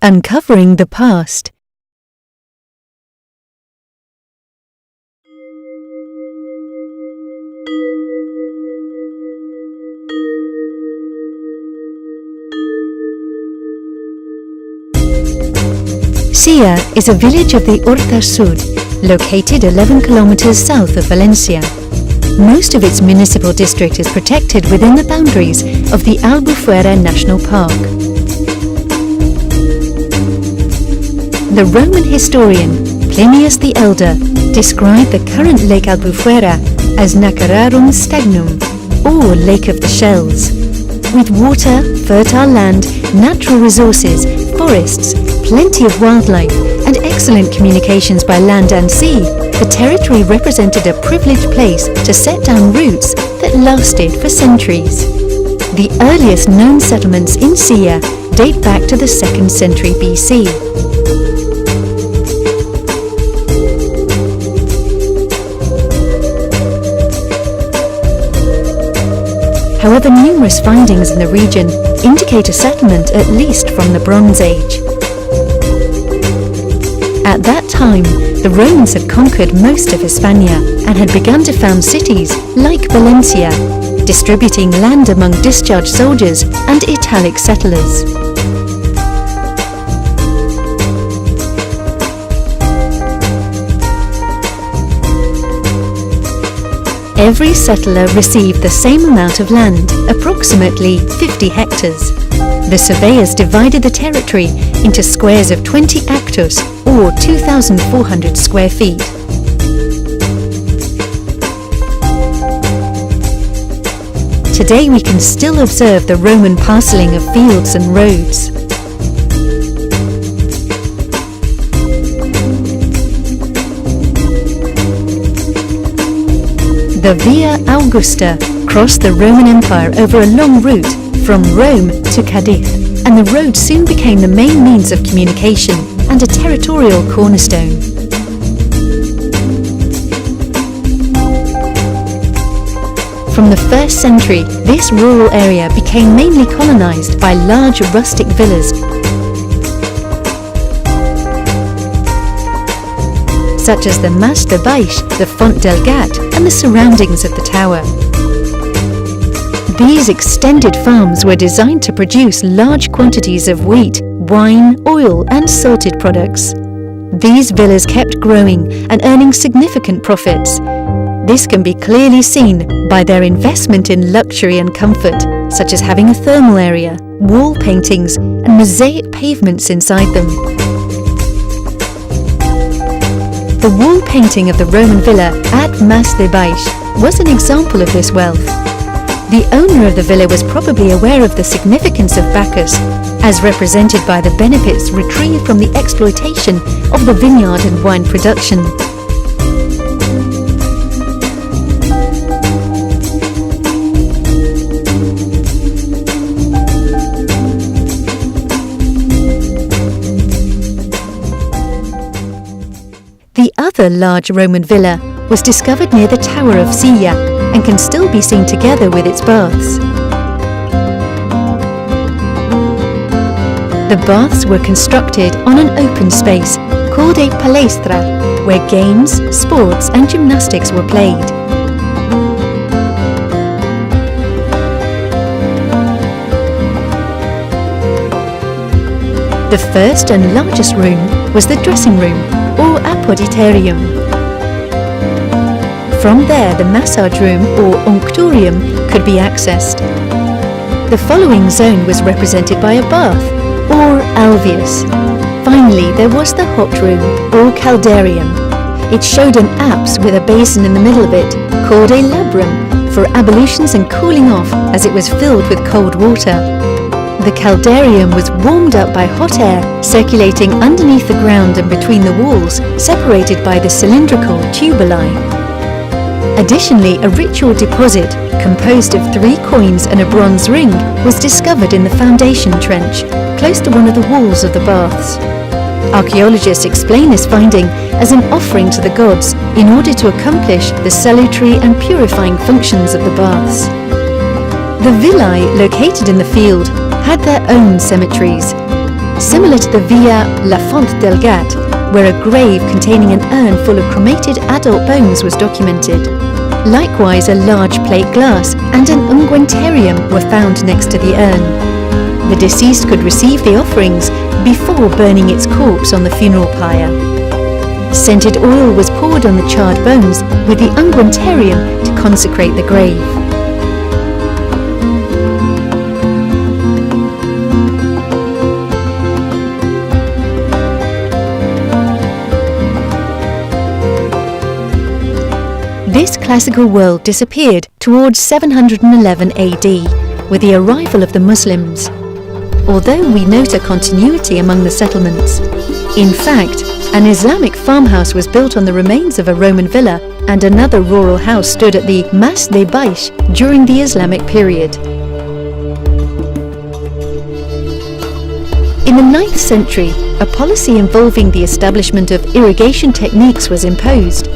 Uncovering the past. Silla is a village of the Horta Sud, located 11 kilometers south of Valencia. Most of its municipal district is protected within the boundaries of the Albufera National Park. The Roman historian Plinius the Elder described the current Lake Albufera as Nacararum Stagnum, or Lake of the Shells. With water, fertile land, natural resources, forests, plenty of wildlife, and excellent communications by land and sea, the territory represented a privileged place to set down roots that lasted for centuries. The earliest known settlements in Silla date back to the 2nd century BC. However, numerous findings in the region indicate a settlement at least from the Bronze Age. At that time, the Romans had conquered most of Hispania and had begun to found cities like Valencia, distributing land among discharged soldiers and Italic settlers. Every settler received the same amount of land, approximately 50 hectares. The surveyors divided the territory into squares of 20 actus, or 2,400 square feet. Today we can still observe the Roman parcelling of fields and roads. The Via Augusta crossed the Roman Empire over a long route from Rome to Cadiz, and the road soon became the main means of communication and a territorial cornerstone. From the 1st century, this rural area became mainly colonized by large rustic villas, such as the Mas de Baix, the Font del Gat, and the surroundings of the tower. These extended farms were designed to produce large quantities of wheat, wine, oil, and salted products. These villas kept growing and earning significant profits. This can be clearly seen by their investment in luxury and comfort, such as having a thermal area, wall paintings, and mosaic pavements inside them. The wall painting of the Roman villa at Mas de Baix was an example of this wealth. The owner of the villa was probably aware of the significance of Bacchus, as represented by the benefits retrieved from the exploitation of the vineyard and wine production. The other large Roman villa was discovered near the Tower of Silla and can still be seen together with its baths. The baths were constructed on an open space called a palestra, where games, sports and gymnastics were played. The first and largest room was the dressing room, or apoditerium. From there, the massage room, or unctorium, could be accessed. The following zone was represented by a bath, or alveus. Finally, there was the hot room, or caldarium. It showed an apse with a basin in the middle of it, called a labrum, for ablutions and cooling off, as it was filled with cold water. The caldarium was warmed up by hot air circulating underneath the ground and between the walls, separated by the cylindrical tubuli. Additionally, a ritual deposit composed of 3 coins and a bronze ring was discovered in the foundation trench, close to one of the walls of the baths. Archaeologists explain this finding as an offering to the gods in order to accomplish the salutary and purifying functions of the baths. The villae located in the field had their own cemeteries. similar to the Via La Font del Gat, where a grave containing an urn full of cremated adult bones was documented. Likewise, a large plate glass and an unguentarium were found next to the urn. The deceased could receive the offerings before burning its corpse on the funeral pyre. Scented oil was poured on the charred bones with the unguentarium to consecrate the grave. This classical world disappeared towards 711 AD with the arrival of the Muslims, although we note a continuity among the settlements. In fact, an Islamic farmhouse was built on the remains of a Roman villa, and another rural house stood at the Mas de Baix during the Islamic period. In the 9th century, a policy involving the establishment of irrigation techniques was imposed.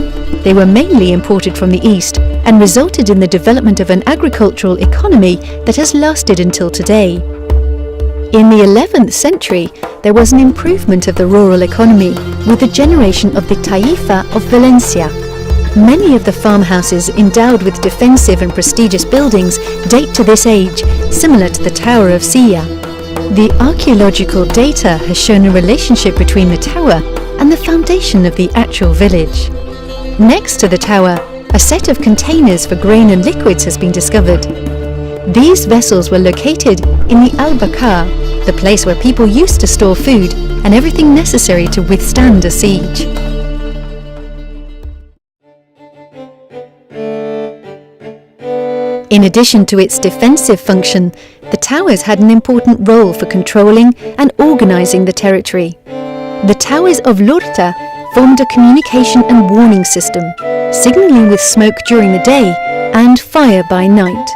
They were mainly imported from the East and resulted in the development of an agricultural economy that has lasted until today. In the 11th century, there was an improvement of the rural economy with the generation of the Taifa of Valencia. Many of the farmhouses endowed with defensive and prestigious buildings date to this age, similar to the Tower of Silla. The archaeological data has shown a relationship between the tower and the foundation of the actual village. Next to the tower, a set of containers for grain and liquids has been discovered. These vessels were located in the Al-Bakar, the place where people used to store food and everything necessary to withstand a siege. In addition to its defensive function, the towers had an important role for controlling and organizing the territory. The towers of Lorta formed a communication and warning system, signaling with smoke during the day and fire by night.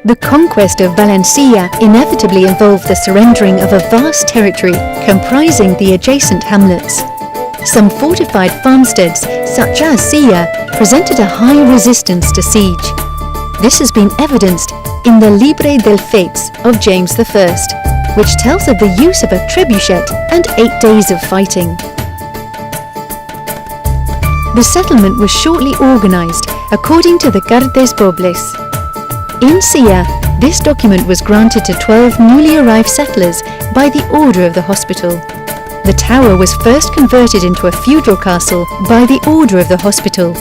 The conquest of Valencia inevitably involved the surrendering of a vast territory comprising the adjacent hamlets. Some fortified farmsteads, such as Silla, presented a high resistance to siege. This has been evidenced in the Libre del Fates of James I, which tells of the use of a trebuchet and 8 days of fighting. The settlement was shortly organized according to the Cartes Pobles. In Silla, this document was granted to 12 newly arrived settlers by the order of the hospital. The tower was first converted into a feudal castle by the order of the hospital.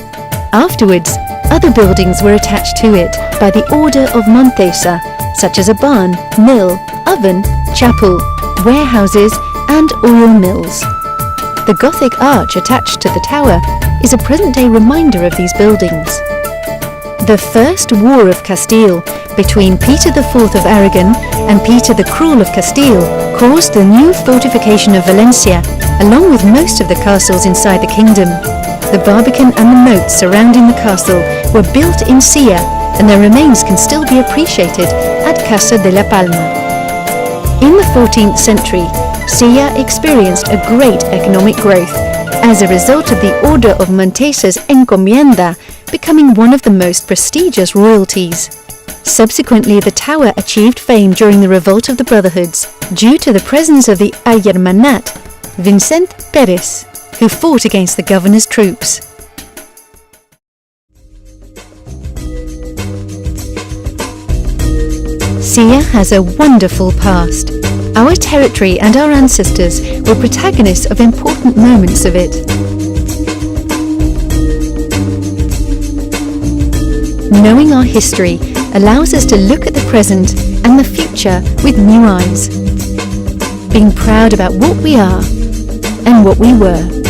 Afterwards, other buildings were attached to it by the order of Montesa, such as a barn, mill, oven, chapel, warehouses, and oil mills. The Gothic arch attached to the tower is a present-day reminder of these buildings. The First War of Castile between Peter IV of Aragon and Peter the Cruel of Castile caused the new fortification of Valencia, along with most of the castles inside the kingdom. The barbican and the moats surrounding the castle were built in Silla, and their remains can still be appreciated at Casa de la Palma. In the 14th century, Silla experienced a great economic growth as a result of the Order of Montesa's encomienda becoming one of the most prestigious royalties. Subsequently, the tower achieved fame during the Revolt of the Brotherhoods due to the presence of the Ayermanat, Vicent Pérez, who fought against the governor's troops. Silla has a wonderful past. Our territory and our ancestors were protagonists of important moments of it. Knowing our history allows us to look at the present and the future with new eyes, being proud about what we are and what we were.